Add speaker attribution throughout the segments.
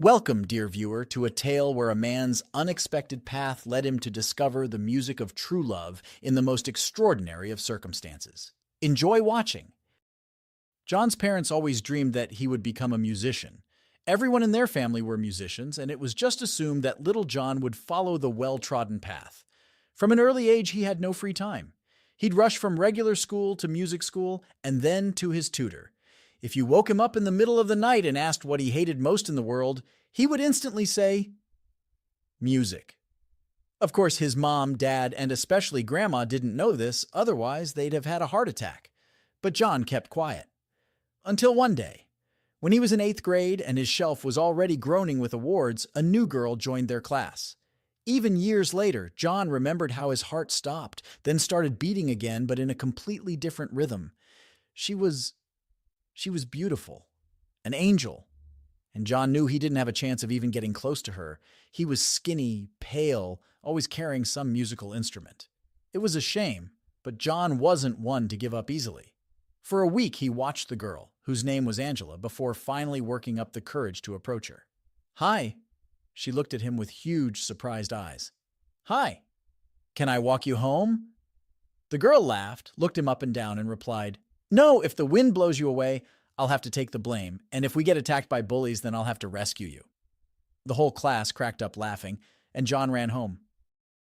Speaker 1: Welcome, dear viewer, to a tale where a man's unexpected path led him to discover the music of true love in the most extraordinary of circumstances. Enjoy watching. John's parents always dreamed that he would become a musician. Everyone in their family were musicians, and it was just assumed that little John would follow the well-trodden path. From an early age, he had no free time. He'd rush from regular school to music school and then to his tutor. If you woke him up in the middle of the night and asked what he hated most in the world, he would instantly say, music. Of course, his mom, dad, and especially grandma didn't know this, otherwise they'd have had a heart attack. But John kept quiet. Until one day, when he was in 8th grade and his shelf was already groaning with awards, a new girl joined their class. Even years later, John remembered how his heart stopped, then started beating again, but in a completely different rhythm. She was beautiful, an angel, and John knew he didn't have a chance of even getting close to her. He was skinny, pale, always carrying some musical instrument. It was a shame, but John wasn't one to give up easily. For a week, he watched the girl, whose name was Angela, before finally working up the courage to approach her. "Hi." She looked at him with huge, surprised eyes. "Hi. Can I walk you home?" The girl laughed, looked him up and down, and replied, "No, if the wind blows you away, I'll have to take the blame, and if we get attacked by bullies, then I'll have to rescue you." The whole class cracked up laughing, and John ran home.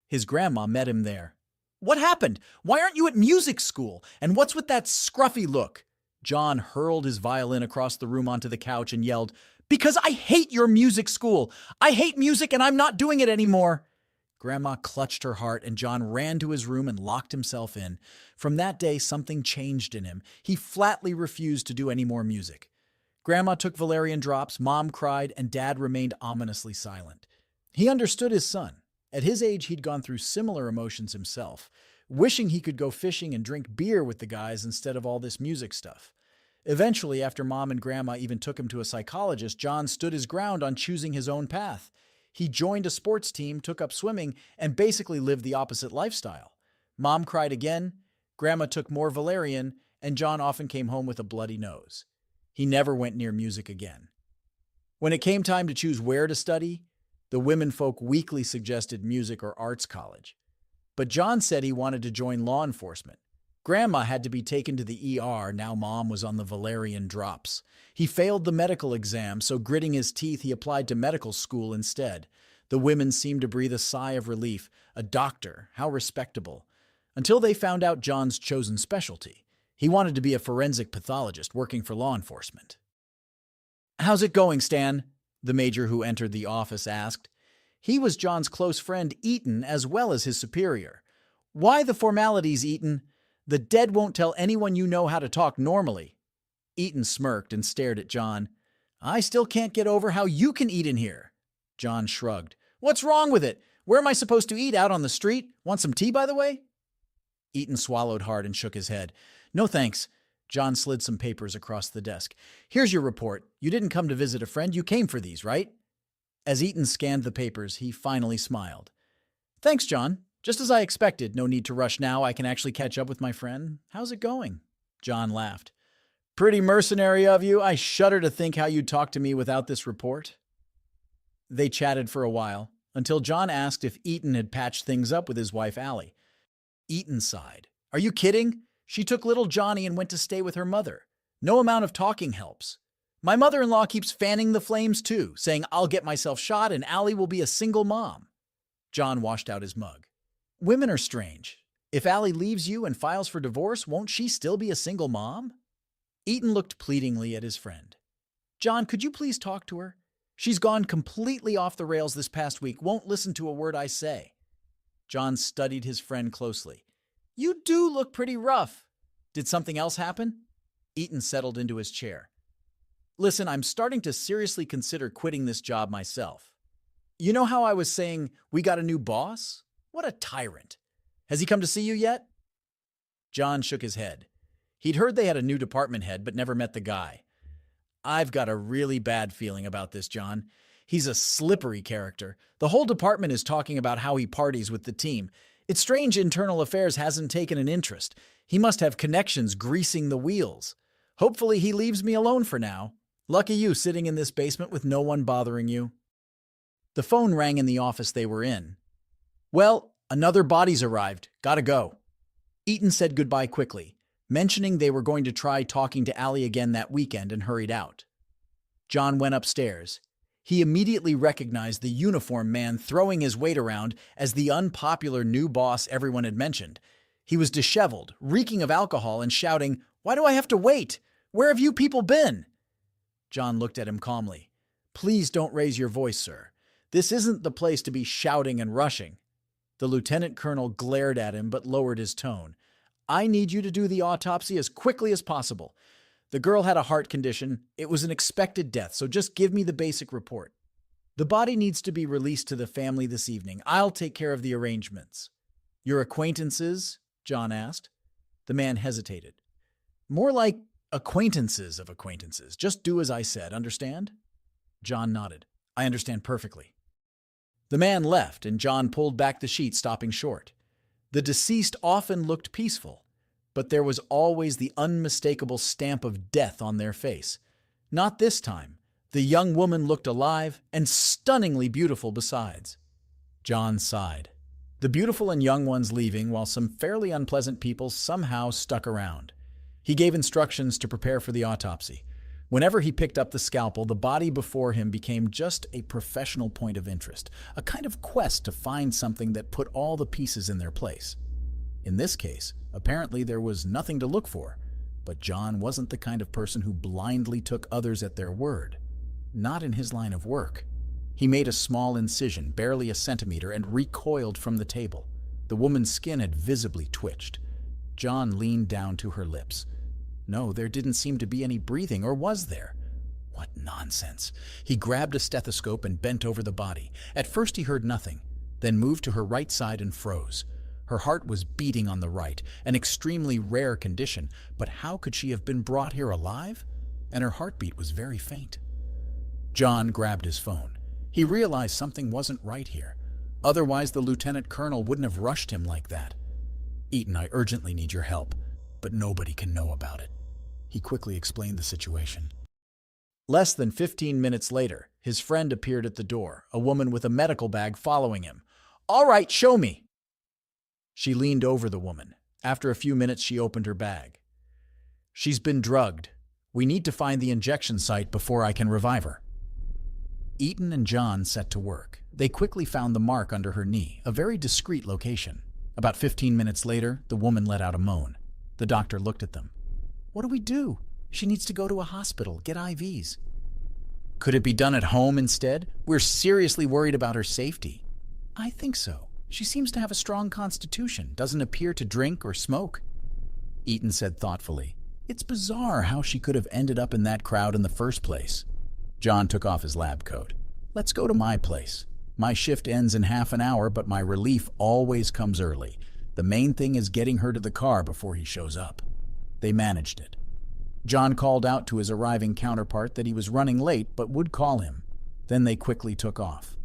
Speaker 1: His grandma met him there. "What happened? Why aren't you at music school? And what's with that scruffy look?" John hurled his violin across the room onto the couch and yelled, "Because I hate your music school! I hate music and I'm not doing it anymore!" Grandma clutched her heart, and John ran to his room and locked himself in. From that day, something changed in him. He flatly refused to do any more music. Grandma took valerian drops, Mom cried, and Dad remained ominously silent. He understood his son. At his age, he'd gone through similar emotions himself, wishing he could go fishing and drink beer with the guys instead of all this music stuff. Eventually, after Mom and Grandma even took him to a psychologist, John stood his ground on choosing his own path. He joined a sports team, took up swimming, and basically lived the opposite lifestyle. Mom cried again, Grandma took more valerian, and John often came home with a bloody nose. He never went near music again. When it came time to choose where to study, the womenfolk weakly suggested music or arts college. But John said he wanted to join law enforcement. Grandma had to be taken to the ER, now Mom was on the valerian drops. He failed the medical exam, so gritting his teeth, he applied to medical school instead. The women seemed to breathe a sigh of relief. A doctor, how respectable. Until they found out John's chosen specialty. He wanted to be a forensic pathologist working for law enforcement. "How's it going, Stan?" the major who entered the office asked. He was John's close friend, Eaton, as well as his superior. "Why the formalities, Eaton? The dead won't tell anyone you know how to talk normally." Eaton smirked and stared at John. "I still can't get over how you can eat in here." John shrugged. "What's wrong with it? Where am I supposed to eat? Out on the street? Want some tea, by the way?" Eaton swallowed hard and shook his head. "No thanks." John slid some papers across the desk. "Here's your report. You didn't come to visit a friend. You came for these, right?" As Eaton scanned the papers, he finally smiled. "Thanks, John. Just as I expected. No need to rush now. I can actually catch up with my friend. How's it going?" John laughed. "Pretty mercenary of you. I shudder to think how you'd talk to me without this report." They chatted for a while, until John asked if Eaton had patched things up with his wife, Allie. Eaton sighed. "Are you kidding? She took little Johnny and went to stay with her mother. No amount of talking helps. My mother-in-law keeps fanning the flames too, saying I'll get myself shot and Allie will be a single mom." John washed out his mug. "Women are strange. If Allie leaves you and files for divorce, won't she still be a single mom?" Eaton looked pleadingly at his friend. "John, could you please talk to her? She's gone completely off the rails this past week, won't listen to a word I say." John studied his friend closely. "You do look pretty rough. Did something else happen?" Eaton settled into his chair. "Listen, I'm starting to seriously consider quitting this job myself. You know how I was saying we got a new boss? What a tyrant. Has he come to see you yet?" John shook his head. He'd heard they had a new department head, but never met the guy. "I've got a really bad feeling about this, John. He's a slippery character. The whole department is talking about how he parties with the team. It's strange internal affairs hasn't taken an interest. He must have connections greasing the wheels. Hopefully he leaves me alone for now. Lucky you sitting in this basement with no one bothering you. The phone rang in the office they were in. Well, another body's arrived. Gotta go. Eaton said goodbye quickly, mentioning they were going to try talking to Allie again that weekend, and hurried out. John went upstairs. He immediately recognized the uniformed man throwing his weight around as the unpopular new boss everyone had mentioned. He was disheveled, reeking of alcohol, and shouting, "Why do I have to wait? Where have you people been?" John looked at him calmly. "Please don't raise your voice, sir. This isn't the place to be shouting and rushing." The lieutenant colonel glared at him but lowered his tone. "I need you to do the autopsy as quickly as possible. The girl had a heart condition. It was an expected death, so just give me the basic report. The body needs to be released to the family this evening. I'll take care of the arrangements." "Your acquaintances?" John asked. The man hesitated. "More like acquaintances of acquaintances. Just do as I said, understand?" John nodded. "I understand perfectly." The man left, and John pulled back the sheet, stopping short. The deceased often looked peaceful, but there was always the unmistakable stamp of death on their face. Not this time. The young woman looked alive and stunningly beautiful besides. John sighed. The beautiful and young ones leaving, while some fairly unpleasant people somehow stuck around. He gave instructions to prepare for the autopsy. Whenever he picked up the scalpel, the body before him became just a professional point of interest, a kind of quest to find something that put all the pieces in their place. In this case, apparently there was nothing to look for, but John wasn't the kind of person who blindly took others at their word. Not in his line of work. He made a small incision, barely a centimeter, and recoiled from the table. The woman's skin had visibly twitched. John leaned down to her lips. No, there didn't seem to be any breathing, or was there? What nonsense. He grabbed a stethoscope and bent over the body. At first he heard nothing, then moved to her right side and froze. Her heart was beating on the right, an extremely rare condition, but how could she have been brought here alive? And her heartbeat was very faint. John grabbed his phone. He realized something wasn't right here. Otherwise, the lieutenant colonel wouldn't have rushed him like that. "Eaton, I urgently need your help, but nobody can know about it." He quickly explained the situation. Less than 15 minutes later, his friend appeared at the door, a woman with a medical bag following him. "All right, show me." She leaned over the woman. After a few minutes, she opened her bag. "She's been drugged. We need to find the injection site before I can revive her." Eaton and John set to work. They quickly found the mark under her knee, a very discreet location. About 15 minutes later, the woman let out a moan. The doctor looked at them. "What do we do? She needs to go to a hospital, get IVs." "Could it be done at home instead? We're seriously worried about her safety." "I think so. She seems to have a strong constitution, doesn't appear to drink or smoke." Eaton said thoughtfully, "It's bizarre how she could have ended up in that crowd in the first place." John took off his lab coat. "Let's go to my place. My shift ends in half an hour, but my relief always comes early. The main thing is getting her to the car before he shows up." They managed it. John called out to his arriving counterpart that he was running late but would call him. Then they quickly took off.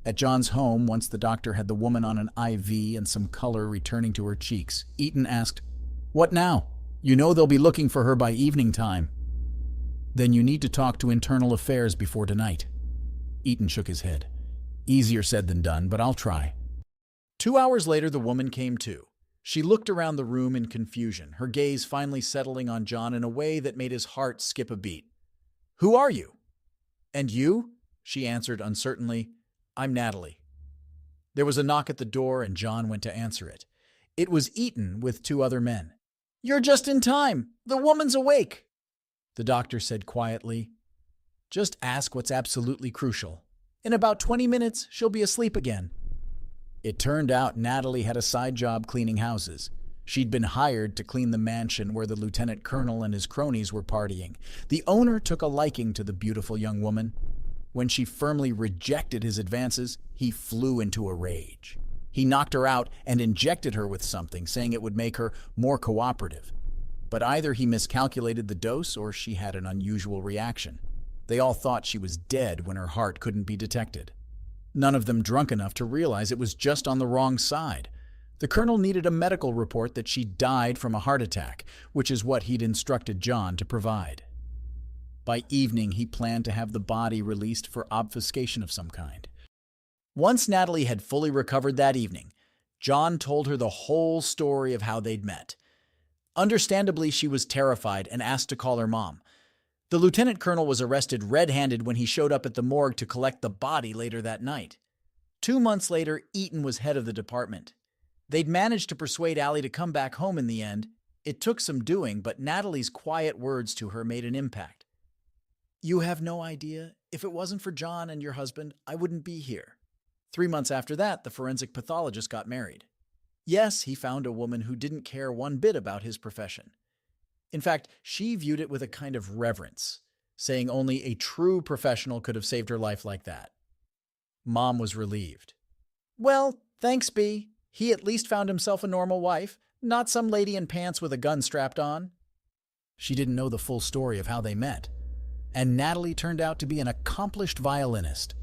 Speaker 1: At John's home, once the doctor had the woman on an IV and some color returning to her cheeks, Eaton asked, "What now? You know they'll be looking for her by evening time." "Then you need to talk to internal affairs before tonight." Eaton shook his head. "Easier said than done, but I'll try." 2 hours later, the woman came to. She looked around the room in confusion, her gaze finally settling on John in a way that made his heart skip a beat. "Who are you?" "And you?" she answered uncertainly. "I'm Natalie." There was a knock at the door, and John went to answer it. It was Eaton with 2 other men. "You're just in time. The woman's awake," the doctor said quietly. "Just ask what's absolutely crucial. In about 20 minutes, she'll be asleep again." It turned out Natalie had a side job cleaning houses. She'd been hired to clean the mansion where the lieutenant colonel and his cronies were partying. The owner took a liking to the beautiful young woman. When she firmly rejected his advances, he flew into a rage. He knocked her out and injected her with something, saying it would make her more cooperative. But either he miscalculated the dose or she had an unusual reaction. They all thought she was dead when her heart couldn't be detected. None of them drunk enough to realize it was just on the wrong side. The colonel needed a medical report that she died from a heart attack, which is what he'd instructed John to provide. By evening, he planned to have the body released for obfuscation of some kind. Once Natalie had fully recovered that evening, John told her the whole story of how they'd met. Understandably, she was terrified and asked to call her mom. The lieutenant colonel was arrested red-handed when he showed up at the morgue to collect the body later that night. 2 months later, Eaton was head of the department. They'd managed to persuade Allie to come back home in the end. It took some doing, but Natalie's quiet words to her made an impact. "You have no idea. If it wasn't for John and your husband, I wouldn't be here." 3 months after that, the forensic pathologist got married. Yes, he found a woman who didn't care one bit about his profession. In fact, she viewed it with a kind of reverence, saying only a true professional could have saved her life like that. Mom was relieved. "Well, thanks, B. He at least found himself a normal wife, not some lady in pants with a gun strapped on." She didn't know the full story of how they met. And Natalie turned out to be an accomplished violinist.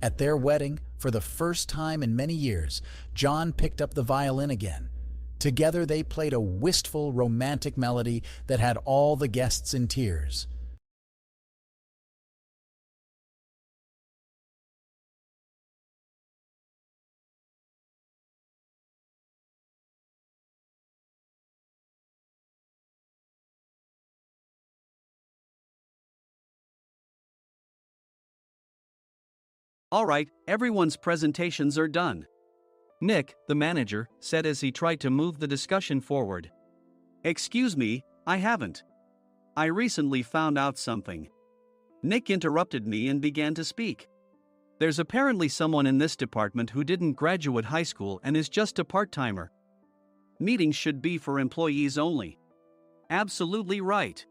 Speaker 1: At their wedding, for the first time in many years, John picked up the violin again. Together they played a wistful, romantic melody that had all the guests in tears.
Speaker 2: Alright, everyone's presentations are done. Nick, the manager, said as he tried to move the discussion forward. Excuse me, I haven't. I recently found out something. Nick interrupted me and began to speak. There's apparently someone in this department who didn't graduate high school and is just a part-timer. Meetings should be for employees only. Absolutely right.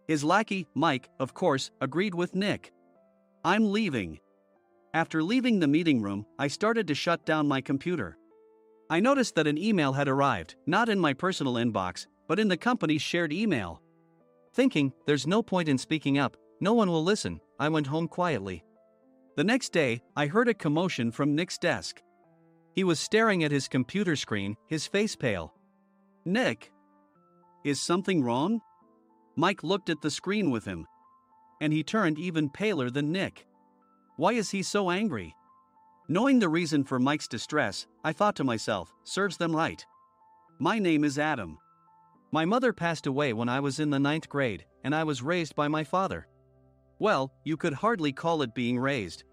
Speaker 2: His lackey, Mike, of course, agreed with Nick. I'm leaving. After leaving the meeting room, I started to shut down my computer. I noticed that an email had arrived, not in my personal inbox, but in the company's shared email. Thinking, there's no point in speaking up, no one will listen, I went home quietly. The next day, I heard a commotion from Nick's desk. He was staring at his computer screen, his face pale. Nick! Is something wrong? Mike looked at the screen with him. And he turned even paler than Nick. Why is he so angry? Knowing the reason for Mike's distress, I thought to myself, serves them right. My name is Adam. My mother passed away when I was in the 9th grade, and I was raised by my father. Well, you could hardly call it being raised.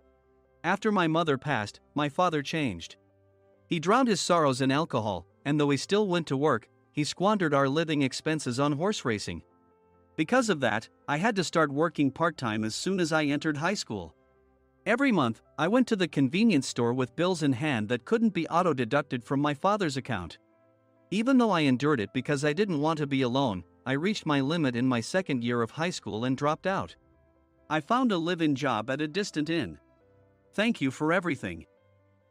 Speaker 2: After my mother passed, my father changed. He drowned his sorrows in alcohol, and though he still went to work, he squandered our living expenses on horse racing. Because of that, I had to start working part-time as soon as I entered high school. Every month, I went to the convenience store with bills in hand that couldn't be auto-deducted from my father's account. Even though I endured it because I didn't want to be alone, I reached my limit in my 2nd year of high school and dropped out. I found a live-in job at a distant inn. Thank you for everything.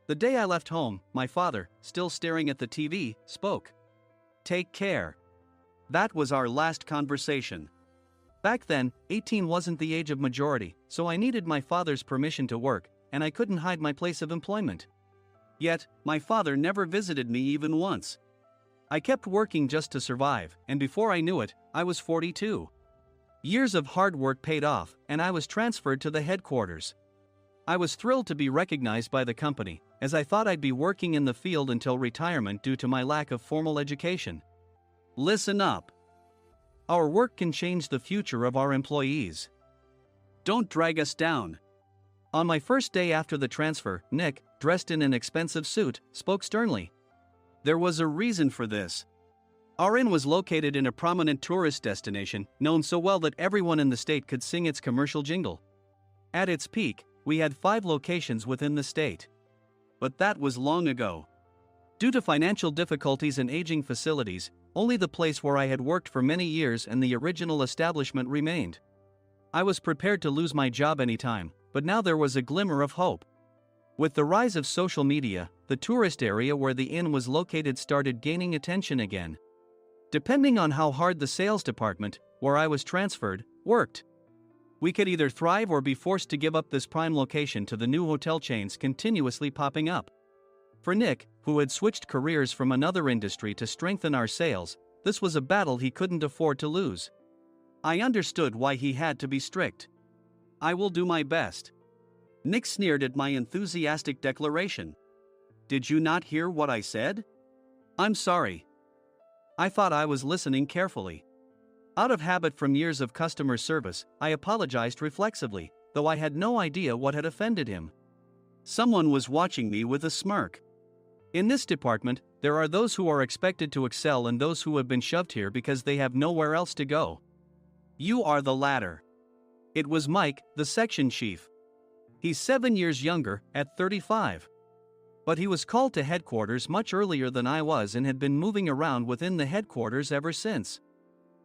Speaker 2: The day I left home, my father, still staring at the TV, spoke. Take care. That was our last conversation. Back then, 18 wasn't the age of majority, so I needed my father's permission to work, and I couldn't hide my place of employment. Yet, my father never visited me even once. I kept working just to survive, and before I knew it, I was 42. Years of hard work paid off, and I was transferred to the headquarters. I was thrilled to be recognized by the company, as I thought I'd be working in the field until retirement due to my lack of formal education. Listen up. Our work can change the future of our employees. Don't drag us down. On my first day after the transfer, Nick, dressed in an expensive suit, spoke sternly. There was a reason for this. Our inn was located in a prominent tourist destination, known so well that everyone in the state could sing its commercial jingle. At its peak, we had 5 locations within the state. But that was long ago. Due to financial difficulties and aging facilities, only the place where I had worked for many years and the original establishment remained. I was prepared to lose my job anytime, but now there was a glimmer of hope. With the rise of social media, the tourist area where the inn was located started gaining attention again. Depending on how hard the sales department, where I was transferred, worked, we could either thrive or be forced to give up this prime location to the new hotel chains continuously popping up. For Nick, who had switched careers from another industry to strengthen our sales, this was a battle he couldn't afford to lose. I understood why he had to be strict. I will do my best. Nick sneered at my enthusiastic declaration. Did you not hear what I said? I'm sorry. I thought I was listening carefully. Out of habit from years of customer service, I apologized reflexively, though I had no idea what had offended him. Someone was watching me with a smirk. In this department, there are those who are expected to excel and those who have been shoved here because they have nowhere else to go. You are the latter. It was Mike, the section chief. He's 7 years younger, at 35. But he was called to headquarters much earlier than I was and had been moving around within the headquarters ever since.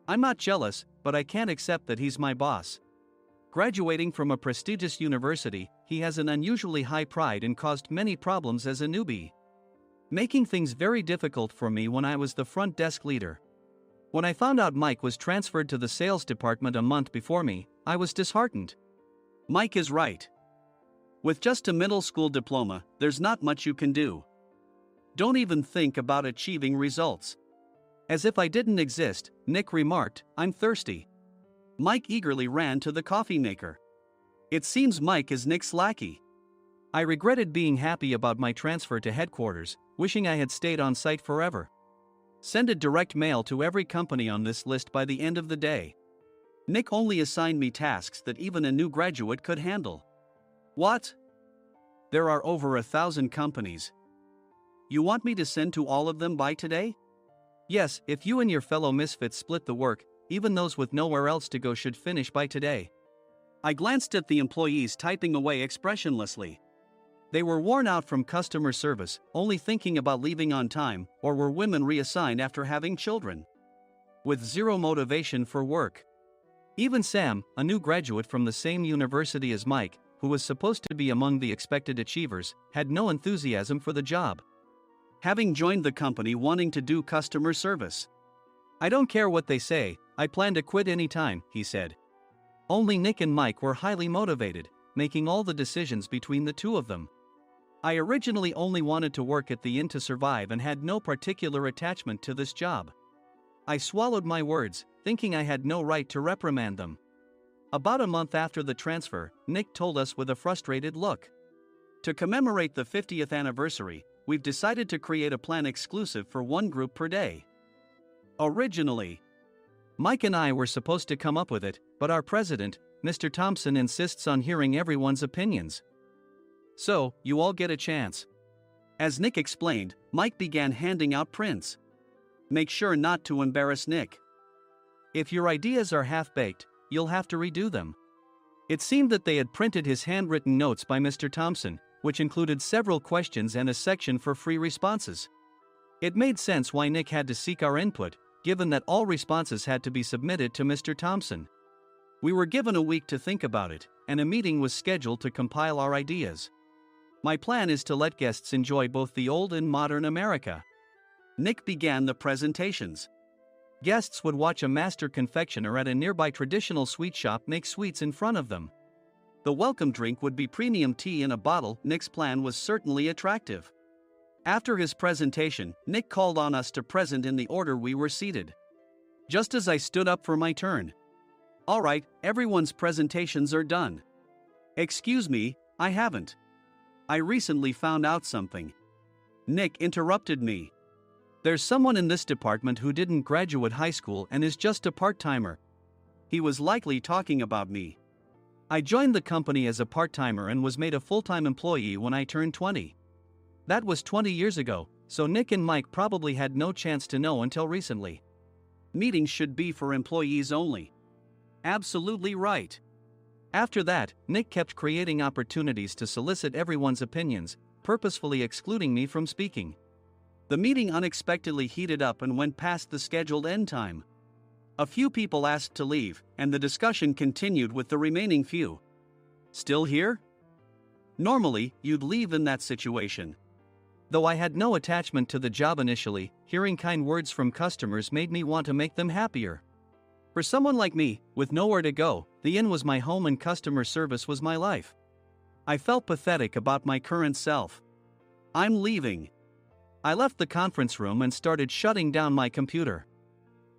Speaker 2: I'm not jealous, but I can't accept that he's my boss. Graduating from a prestigious university, he has an unusually high pride and caused many problems as a newbie, making things very difficult for me when I was the front desk leader. When I found out Mike was transferred to the sales department a month before me, I was disheartened. Mike is right. With just a middle school diploma, there's not much you can do. Don't even think about achieving results. As if I didn't exist, Nick remarked, I'm thirsty. Mike eagerly ran to the coffee maker. It seems Mike is Nick's lackey. I regretted being happy about my transfer to headquarters, wishing I had stayed on site forever. Send a direct mail to every company on this list by the end of the day. Nick only assigned me tasks that even a new graduate could handle. What? There are over 1,000 companies. You want me to send to all of them by today? Yes, if you and your fellow misfits split the work, even those with nowhere else to go should finish by today. I glanced at the employees typing away expressionlessly. They were worn out from customer service, only thinking about leaving on time, or were women reassigned after having children, with zero motivation for work. Even Sam, a new graduate from the same university as Mike, who was supposed to be among the expected achievers, had no enthusiasm for the job, having joined the company wanting to do customer service. I don't care what they say, I plan to quit anytime, he said. Only Nick and Mike were highly motivated, making all the decisions between the two of them. I originally only wanted to work at the inn to survive and had no particular attachment to this job. I swallowed my words, thinking I had no right to reprimand them. About a month after the transfer, Nick told us with a frustrated look. To commemorate the 50th anniversary, we've decided to create a plan exclusive for one group per day. Originally, Mike and I were supposed to come up with it, but our president, Mr. Thompson, insists on hearing everyone's opinions. So, you all get a chance. As Nick explained, Mike began handing out prints. Make sure not to embarrass Nick. If your ideas are half-baked, you'll have to redo them. It seemed that they had printed his handwritten notes by Mr. Thompson, which included several questions and a section for free responses. It made sense why Nick had to seek our input, given that all responses had to be submitted to Mr. Thompson. We were given a week to think about it, and a meeting was scheduled to compile our ideas. My plan is to let guests enjoy both the old and modern America. Nick began the presentations. Guests would watch a master confectioner at a nearby traditional sweet shop make sweets in front of them. The welcome drink would be premium tea in a bottle. Nick's plan was certainly attractive. After his presentation, Nick called on us to present in the order we were seated. Just as I stood up for my turn. All right, everyone's presentations are done. Excuse me, I haven't. I recently found out something. Nick interrupted me. There's someone in this department who didn't graduate high school and is just a part-timer. He was likely talking about me. I joined the company as a part-timer and was made a full-time employee when I turned 20. That was 20 years ago, so Nick and Mike probably had no chance to know until recently. Meetings should be for employees only. Absolutely right. After that, Nick kept creating opportunities to solicit everyone's opinions, purposefully excluding me from speaking. The meeting unexpectedly heated up and went past the scheduled end time. A few people asked to leave, and the discussion continued with the remaining few. Still here? Normally, you'd leave in that situation. Though I had no attachment to the job initially, hearing kind words from customers made me want to make them happier. For someone like me, with nowhere to go, the inn was my home and customer service was my life. I felt pathetic about my current self. I'm leaving. I left the conference room and started shutting down my computer.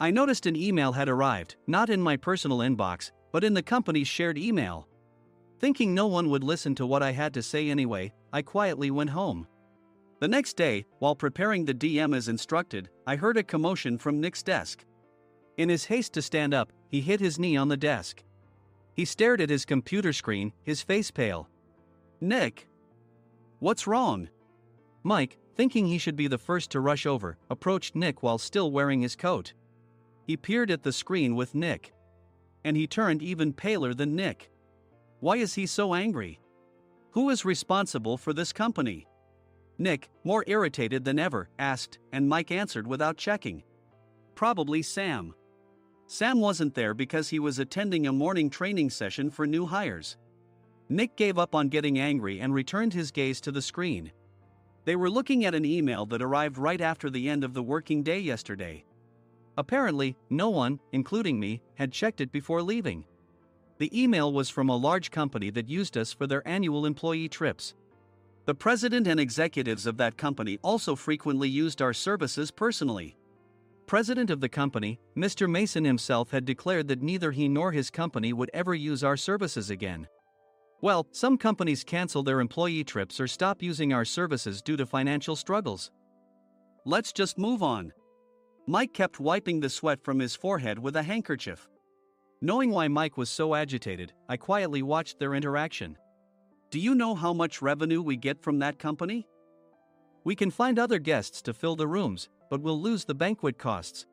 Speaker 2: I noticed an email had arrived, not in my personal inbox, but in the company's shared email. Thinking no one would listen to what I had to say anyway, I quietly went home. The next day, while preparing the DM as instructed, I heard a commotion from Nick's desk. In his haste to stand up, he hit his knee on the desk. He stared at his computer screen, his face pale. "Nick? What's wrong?" Mike, thinking he should be the first to rush over, approached Nick while still wearing his coat. He peered at the screen with Nick. And he turned even paler than Nick. Why is he so angry? Who is responsible for this company? Nick, more irritated than ever, asked, and Mike answered without checking. Probably Sam. Sam wasn't there because he was attending a morning training session for new hires. Nick gave up on getting angry and returned his gaze to the screen. They were looking at an email that arrived right after the end of the working day yesterday. Apparently, no one, including me, had checked it before leaving. The email was from a large company that used us for their annual employee trips. The president and executives of that company also frequently used our services personally. President of the company, Mr. Mason himself, had declared that neither he nor his company would ever use our services again. Well, some companies cancel their employee trips or stop using our services due to financial struggles. Let's just move on. Mike kept wiping the sweat from his forehead with a handkerchief. Knowing why Mike was so agitated, I quietly watched their interaction. Do you know how much revenue we get from that company? We can find other guests to fill the rooms, but we'll lose the banquet costs,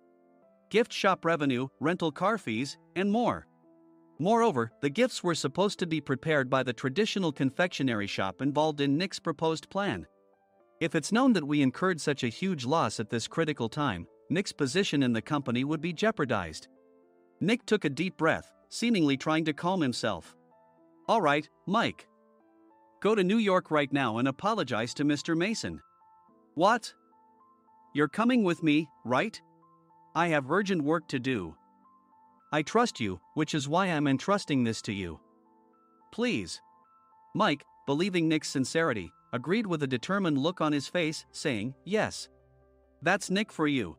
Speaker 2: gift shop revenue, rental car fees, and more. Moreover, the gifts were supposed to be prepared by the traditional confectionery shop involved in Nick's proposed plan. If it's known that we incurred such a huge loss at this critical time, Nick's position in the company would be jeopardized. Nick took a deep breath, seemingly trying to calm himself. All right, Mike. Go to New York right now and apologize to Mr. Mason. What? You're coming with me, right? I have urgent work to do. I trust you, which is why I'm entrusting this to you. Please. Mike, believing Nick's sincerity, agreed with a determined look on his face, saying, yes. That's Nick for you.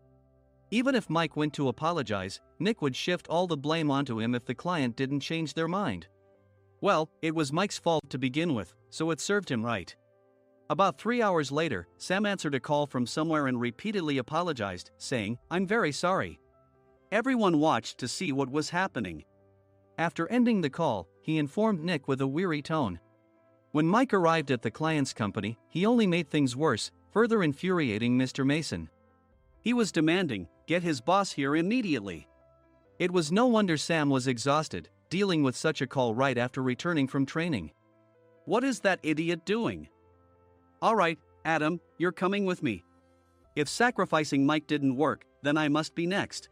Speaker 2: Even if Mike went to apologize, Nick would shift all the blame onto him if the client didn't change their mind. Well, it was Mike's fault to begin with, so it served him right. About 3 hours later, Sam answered a call from somewhere and repeatedly apologized, saying, I'm very sorry. Everyone watched to see what was happening. After ending the call, he informed Nick with a weary tone. When Mike arrived at the client's company, he only made things worse, further infuriating Mr. Mason. He was demanding, get his boss here immediately. It was no wonder Sam was exhausted, dealing with such a call right after returning from training. What is that idiot doing? All right, Adam, you're coming with me. If sacrificing Mike didn't work, then I must be next.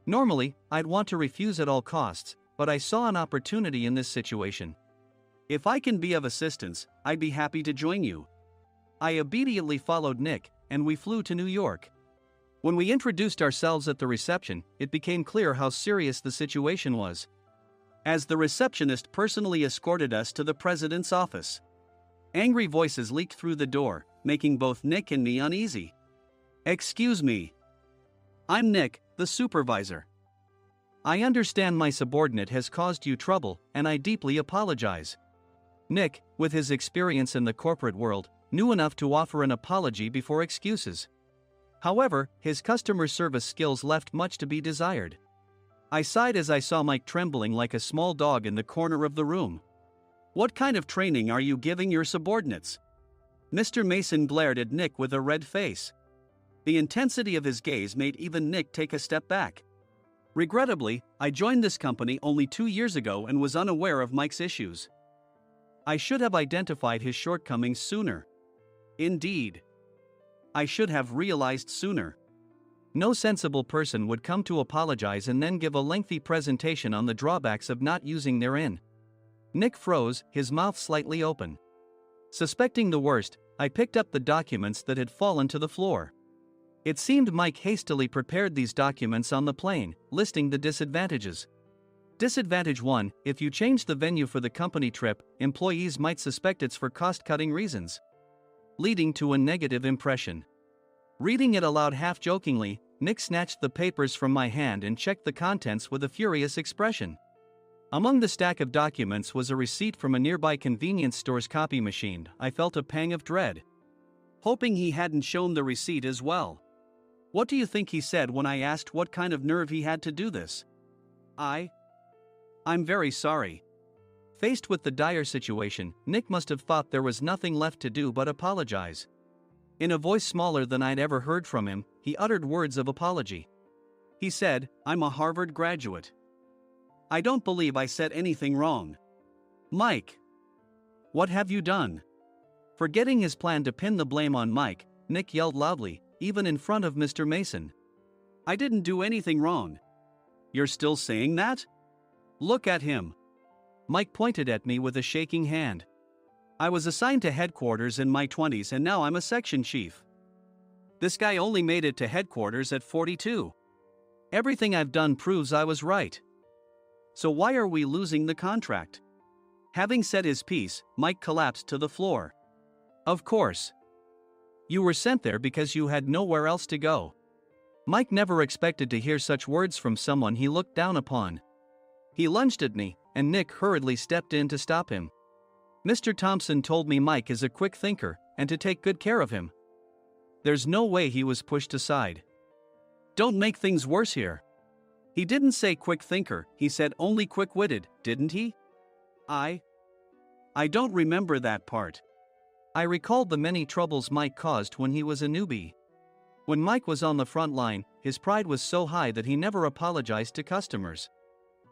Speaker 2: Normally, I'd want to refuse at all costs, but I saw an opportunity in this situation. If I can be of assistance, I'd be happy to join you. I immediately followed Nick, and we flew to New York. When we introduced ourselves at the reception, it became clear how serious the situation was. As the receptionist personally escorted us to the president's office. Angry voices leaked through the door, making both Nick and me uneasy. Excuse me. I'm Nick, the supervisor. I understand my subordinate has caused you trouble, and I deeply apologize. Nick, with his experience in the corporate world, knew enough to offer an apology before excuses. However, his customer service skills left much to be desired. I sighed as I saw Mike trembling like a small dog in the corner of the room. What kind of training are you giving your subordinates? Mr. Mason glared at Nick with a red face. The intensity of his gaze made even Nick take a step back. Regrettably, I joined this company only 2 years ago and was unaware of Mike's issues. I should have identified his shortcomings sooner. Indeed. I should have realized sooner. No sensible person would come to apologize and then give a lengthy presentation on the drawbacks of not using their in. Nick froze, his mouth slightly open. Suspecting the worst, I picked up the documents that had fallen to the floor. It seemed Mike hastily prepared these documents on the plane, listing the disadvantages. Disadvantage 1, if you change the venue for the company trip, employees might suspect it's for cost-cutting reasons, leading to a negative impression. Reading it aloud half-jokingly, Nick snatched the papers from my hand and checked the contents with a furious expression. Among the stack of documents was a receipt from a nearby convenience store's copy machine. I felt a pang of dread, hoping he hadn't shown the receipt as well. What do you think he said when I asked what kind of nerve he had to do this? I'm very sorry. Faced with the dire situation, Nick must have thought there was nothing left to do but apologize. In a voice smaller than I'd ever heard from him, he uttered words of apology. He said, "I'm a Harvard graduate. I don't believe I said anything wrong." Mike! What have you done? Forgetting his plan to pin the blame on Mike, Nick yelled loudly, even in front of Mr. Mason. "I didn't do anything wrong." "You're still saying that? Look at him." Mike pointed at me with a shaking hand. "I was assigned to headquarters in my 20s and now I'm a section chief. This guy only made it to headquarters at 42. Everything I've done proves I was right. So why are we losing the contract?" Having said his piece, Mike collapsed to the floor. "Of course. You were sent there because you had nowhere else to go." Mike never expected to hear such words from someone he looked down upon. He lunged at me, and Nick hurriedly stepped in to stop him. "Mr. Thompson told me Mike is a quick thinker, and to take good care of him." There's no way he was pushed aside. "Don't make things worse here. He didn't say quick thinker, he said only quick-witted, didn't he?" I don't remember that part." I recalled the many troubles Mike caused when he was a newbie. When Mike was on the front line, his pride was so high that he never apologized to customers.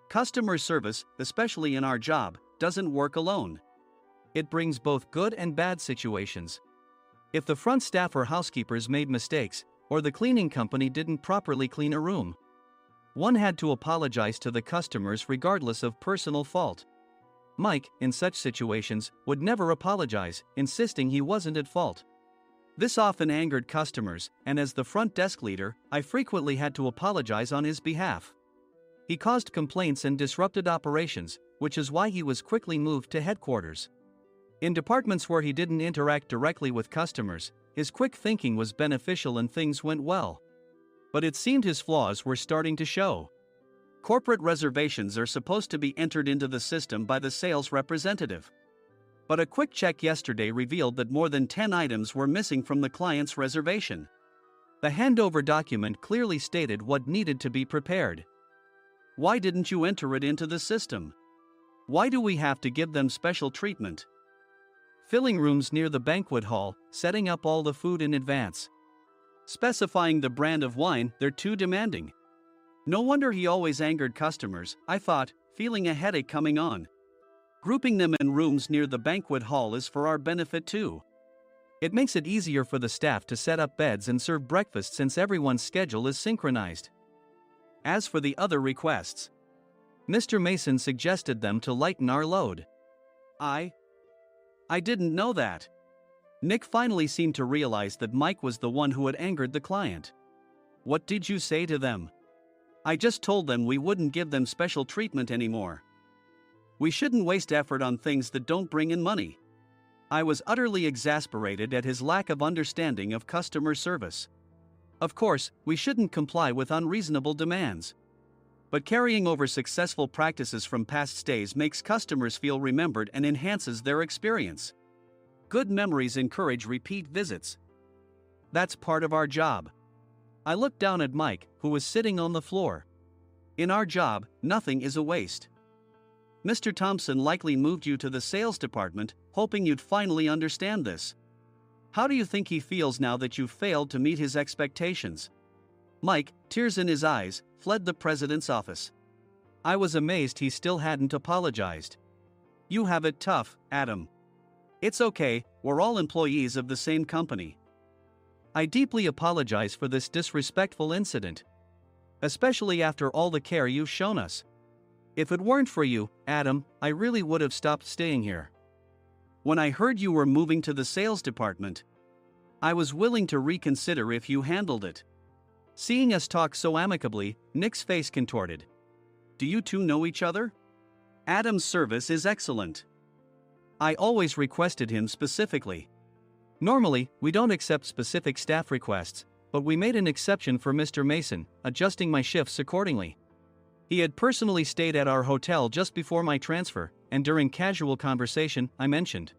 Speaker 2: Customer service, especially in our job, doesn't work alone. It brings both good and bad situations. If the front staff or housekeepers made mistakes, or the cleaning company didn't properly clean a room, one had to apologize to the customers regardless of personal fault. Mike, in such situations, would never apologize, insisting he wasn't at fault. This often angered customers, and as the front desk leader, I frequently had to apologize on his behalf. He caused complaints and disrupted operations, which is why he was quickly moved to headquarters. In departments where he didn't interact directly with customers, his quick thinking was beneficial and things went well. But it seemed his flaws were starting to show. Corporate reservations are supposed to be entered into the system by the sales representative. But a quick check yesterday revealed that more than 10 items were missing from the client's reservation. The handover document clearly stated what needed to be prepared. Why didn't you enter it into the system? Why do we have to give them special treatment? Filling rooms near the banquet hall, setting up all the food in advance. Specifying the brand of wine, they're too demanding. No wonder he always angered customers, I thought, feeling a headache coming on. Grouping them in rooms near the banquet hall is for our benefit too. It makes it easier for the staff to set up beds and serve breakfast since everyone's schedule is synchronized. As for the other requests, Mr. Mason suggested them to lighten our load. I didn't know that. Nick finally seemed to realize that Mike was the one who had angered the client. What did you say to them? I just told them we wouldn't give them special treatment anymore. We shouldn't waste effort on things that don't bring in money. I was utterly exasperated at his lack of understanding of customer service. Of course, we shouldn't comply with unreasonable demands. But carrying over successful practices from past stays makes customers feel remembered and enhances their experience. Good memories encourage repeat visits. That's part of our job. I looked down at Mike, who was sitting on the floor. In our job, nothing is a waste. Mr. Thompson likely moved you to the sales department, hoping you'd finally understand this. How do you think he feels now that you failed to meet his expectations? Mike, tears in his eyes, fled the president's office. I was amazed he still hadn't apologized. You have it tough, Adam. It's okay, we're all employees of the same company. I deeply apologize for this disrespectful incident. Especially after all the care you've shown us. If it weren't for you, Adam, I really would have stopped staying here. When I heard you were moving to the sales department, I was willing to reconsider if you handled it. Seeing us talk so amicably, Nick's face contorted. Do you two know each other? Adam's service is excellent. I always requested him specifically. Normally, we don't accept specific staff requests, but we made an exception for Mr. Mason, adjusting my shifts accordingly. He had personally stayed at our hotel just before my transfer, and during casual conversation, I mentioned,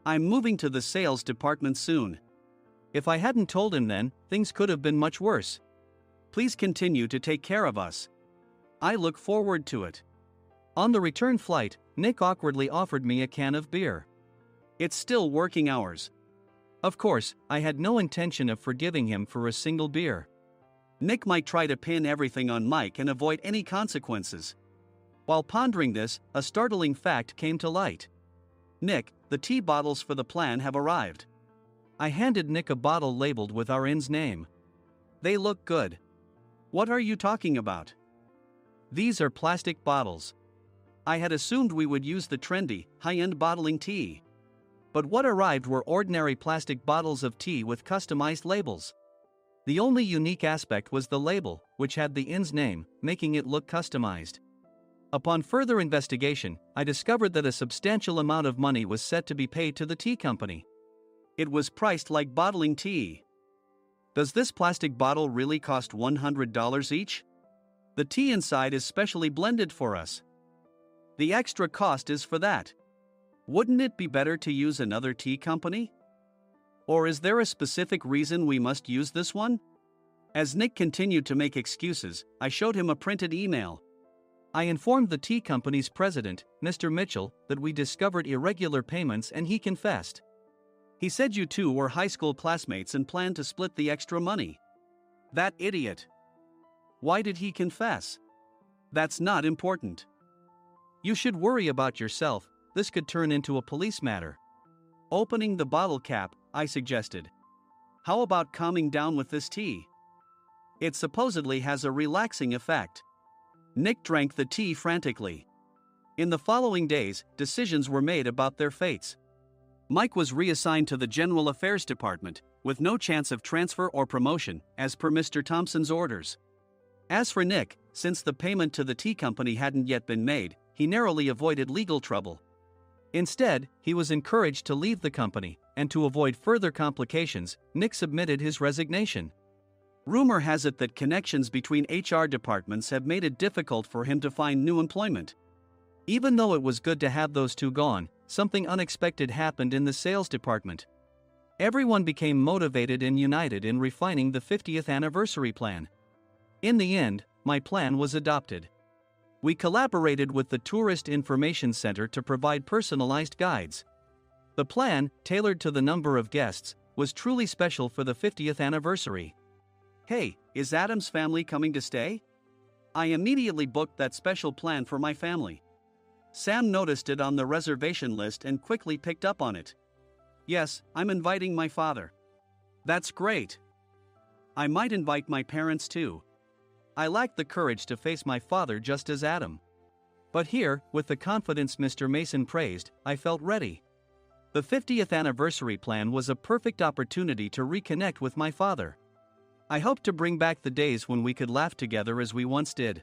Speaker 2: "I'm moving to the sales department soon." If I hadn't told him then, things could have been much worse. "Please continue to take care of us. I look forward to it." On the return flight, Nick awkwardly offered me a can of beer. "It's still working hours." Of course, I had no intention of forgiving him for a single beer. Nick might try to pin everything on Mike and avoid any consequences. While pondering this, a startling fact came to light. "Nick, the tea bottles for the plan have arrived." I handed Nick a bottle labeled with our inn's name. "They look good." "What are you talking about?" "These are plastic bottles. I had assumed we would use the trendy, high-end bottling tea. But what arrived were ordinary plastic bottles of tea with customized labels. The only unique aspect was the label, which had the inn's name, making it look customized. Upon further investigation, I discovered that a substantial amount of money was set to be paid to the tea company. It was priced like bottling tea. Does this plastic bottle really cost $100 each? The tea inside is specially blended for us. The extra cost is for that. Wouldn't it be better to use another tea company? Or is there a specific reason we must use this one?" As Nick continued to make excuses, I showed him a printed email. I informed the tea company's president, Mr. Mitchell, that we discovered irregular payments and he confessed. He said you two were high school classmates and planned to split the extra money. That idiot. Why did he confess? That's not important. You should worry about yourself, this could turn into a police matter. Opening the bottle cap, I suggested. How about calming down with this tea? It supposedly has a relaxing effect. Nick drank the tea frantically. In the following days, decisions were made about their fates. Mike was reassigned to the General Affairs Department, with no chance of transfer or promotion, as per Mr. Thompson's orders. As for Nick, since the payment to the tea company hadn't yet been made, he narrowly avoided legal trouble. Instead, he was encouraged to leave the company, and to avoid further complications, Nick submitted his resignation. Rumor has it that connections between HR departments have made it difficult for him to find new employment. Even though it was good to have those two gone, something unexpected happened in the sales department. Everyone became motivated and united in refining the 50th anniversary plan. In the end, my plan was adopted. We collaborated with the Tourist Information Center to provide personalized guides. The plan, tailored to the number of guests, was truly special for the 50th anniversary. "Hey, is Adam's family coming to stay?" I immediately booked that special plan for my family. Sam noticed it on the reservation list and quickly picked up on it. "Yes, I'm inviting my father." "That's great. I might invite my parents too." I lacked the courage to face my father just as Adam. But here, with the confidence Mr. Mason praised, I felt ready. The 50th anniversary plan was a perfect opportunity to reconnect with my father. I hoped to bring back the days when we could laugh together as we once did.